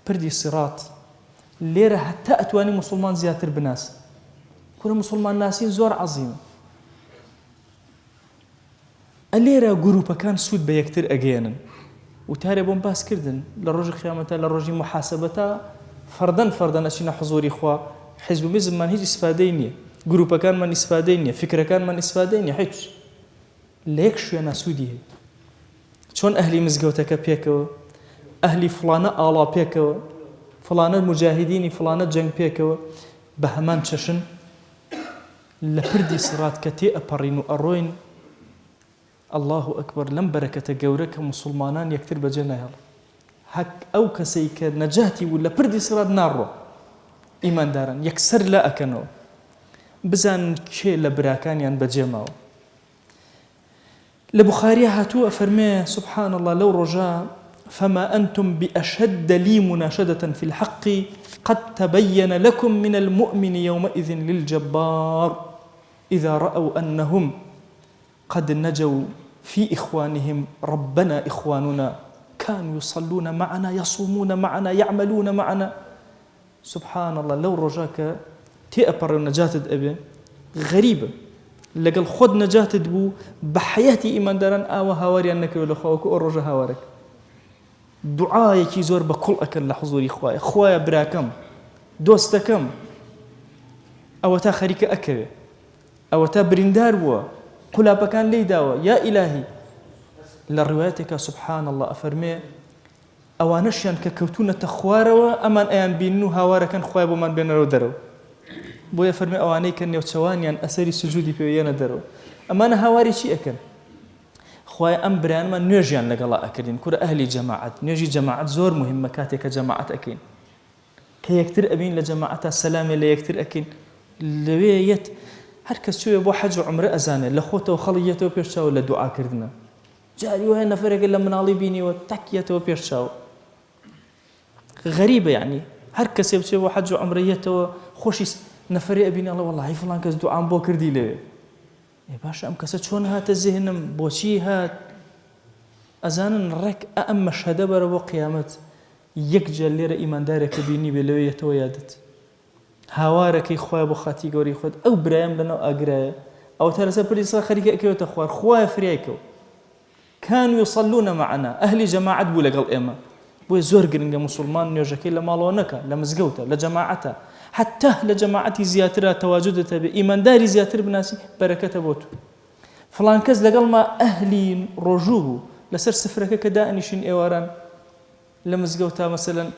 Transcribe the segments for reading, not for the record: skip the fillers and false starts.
پردی سرات لێرە هەتا ئەتوانی مسلمان زیاتر بناس کورە مسلمان ناسین زۆر عەزیمە ئەلێرە گروپەکان سوود بە یەکتر ئەگەێنن وتارێ بۆم باس کردن لە ڕۆژی قیامەتە لە ڕۆژی محاسبەتە فەردەن ئەچینە حوزوری خوا حیزبومیزممان هیچ ئیسفادەی نییە گروپەکانمان ئیسفادەی نییە فکرەکانمان ئیسفادەی نییە هیچ لە یەک شوێنە سوودی هەیە چۆن ئەهلی مزگەوتەکە پێکەوە ئەهلی فڵانە ئاڵا پێکەوە فڵانە مجاهدینی فڵانە جەنگ پێکەوە بە هەمان چەشن لە پردی سرات کە تێ ئەپەڕین و ئەڕۆین الله ئەکبەر لەم بەرەکەتە گەورە کە مسلمانان یەکتر بەجێ نایهێڵن هەک ئەو کەسەی کە نەجاتی بوو لە پردی سرات ناڕۆ ئیمانداران یەکسەر لا ئەکەنەوە بزان کێ لە براکانیان بەجێ ماوە لە بوخاریە هاتووە فەرمێ سبحان الله لەو ڕۆژە فما أنتم بأشد لي مناشدة في الحق قد تبين لكم من المؤمن يومئذ للجبار إذا رأوا أنهم قد نجوا في إخوانهم ربنا إخواننا كانوا يصلون معنا يصومون معنا يعملون معنا سبحان الله لو رجاك تأبر نجاة أبي غريبة لقل خود نجاة دبو بحياتي إيمان داران آوى هاوري أنك ولا خواك أرجع هاورك دعايك زور بكل أكل لحضوري خوايا براكم دوستكم أو تا خريك أكل أو تا برندار بوا قلابا كان لي داوى يا إلهي لروايتك سبحان الله أفرمي أوانشيان ككوتونة خواروا أمان أيان بينو هاوارا كان خوايا بمان بين رو درو بويا فرمي أواني كان نيوتشوانيان أسري سجودي بيويانا درو أمان هاواري شي أكل خوايا أم بران ما نيجيان لقلا أكلين كورا أهلي جماعات نيجي جماعات زور مهمة كاتك جماعات أكين كي يكتر أبين لجماعتها السلامة اللي يكتر أكين لويت هركز شوية بو حج وعمر أزانه لخوته وخليته وبيرشاو لدعاء كردنا جاري وين نفرق إلا من علي وتكيته وبيرشاو غريبة يعني هركز يبشي بو حج وعمريته خوشي نفرق بيني الله والله فلان كز دعاء بو كردي له يا باشا أم كسر شون هات الذهن بوشي هات أزان رك أم مشهد برا قيامة يكجل ليرة إيمان دارك بيني بلوية ويادت هاوارك خويا بو خاتي غوري خود أو برايم لنا أقرايا أو ترى بوليس خريك أكيو تخوار خويا فريكو كانوا يصلون معنا أهل جماعة بولق الإمام بو زور قرنجا مسلمان نيوجاكي لمالونكا لمزقوتا لجماعتها حتى لجماعتي زياترها تواجدتها بإيمان داري زياتر بناسي بركة بوتو فلان كز لقل ما أهلي رجوه لسر سفرك كدائنشين إيواران لمزقوتا مثلا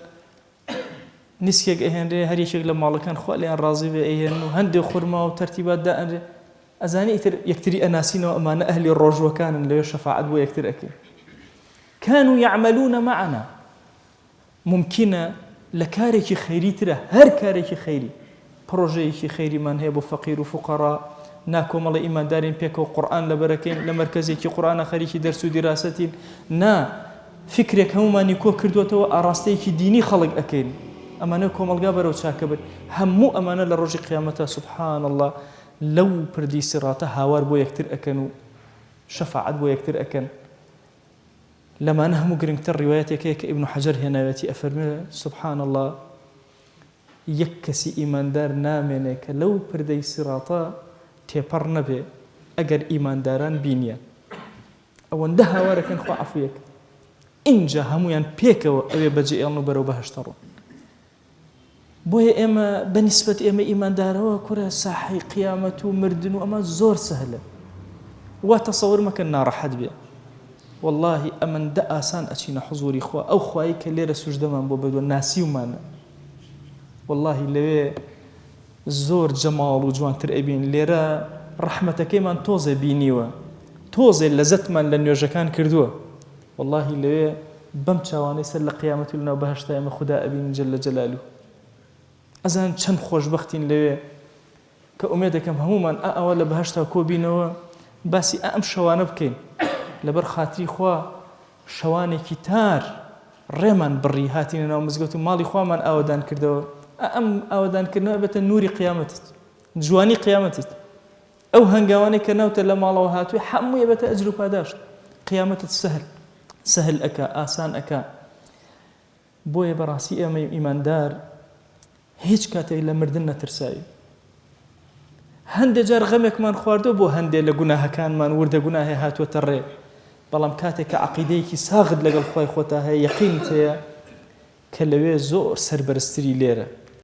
نسكيك إيهن ري هري شغل مالكان خواليان راضي بإيهن وهندي خرمة وترتيبات دائن ري أزاني يكتري أناسين وأمان أهلي الرجوة كان اللي يشفع عدو يكتر أكيد كانوا يعملون معنا ممكن لكارك خيري ترى هر كارك خيري بروجيك خيري من هي فقير وفقراء ناكم الله إيمان دارين بيكو قرآن لبركين لمركزك قرآن خريك درس ودراستين نا فكرك هما نيكو كردوتو أراستيك ديني خلق أكين أمانكم الجبر وشاكبر همو أمانة لرجع قيامته سبحان الله لو بردي سراته هاور بو يكتر أكنو شفاعة بو يكتر أكن لما نهم قرنتر روايتك ابن حجر هنا يأتي أفرمي سبحان الله يكسي إيمان دار نامنك لو بردي سراته تيبرنا به أجر إيمان داران بينيا أو اندها واركن خو عفويك إن جا هميان بيك أو بجي أنو برو بهشترون بويا إما بالنسبة إما إيمان داروا كره صحي قيامة ومردن وأما زور سهلة وتصور ما كنا رحد بيه والله أمن دا آسان أشينا حضوري خوا أو خوايك اللي رسوج دمان بو بدو ناسي ومانا والله اللي زور جمال وجوان ترقبين ليرا رحمتك من توزي بينيوا توزي لزت من لن يوجكان كردوا والله اللي بمشاواني سل قيامة لنا وبهشتا يما خدا أبين جل جلاله أزان چند خوشبختين لوي كأميدكم هموما أولا بهشتا كوبينوا باسي أم شوانه بكين لبر خاطري خوا شواني كتار ريمان بري هاتينا ومزقوتو مالي خوا من أودان كردو أم أودان كردو بتا نوري قيامتت جواني قيامتت أو هنقواني كنوتا لما الله هاتوي حمو يبتا أجلو باداش قيامتت سهل أكا آسان أكا بۆیە بەڕاستی ئێمە ئیماندار هیچ کاتێک لە مردن نەترسایی. هەندێک جار غەمێکمان خواردۆ بۆ هەندێک لە گوناهەکانمان وردە گوناهێ هاتووەتە ڕێ، بەڵام کاتێک کە عەقیدەیەکی ساغت لەگەڵ خۆی خۆتا هەیە، یەقینت هەیە کە لەوێ زۆر سەربەرزتری لێرە.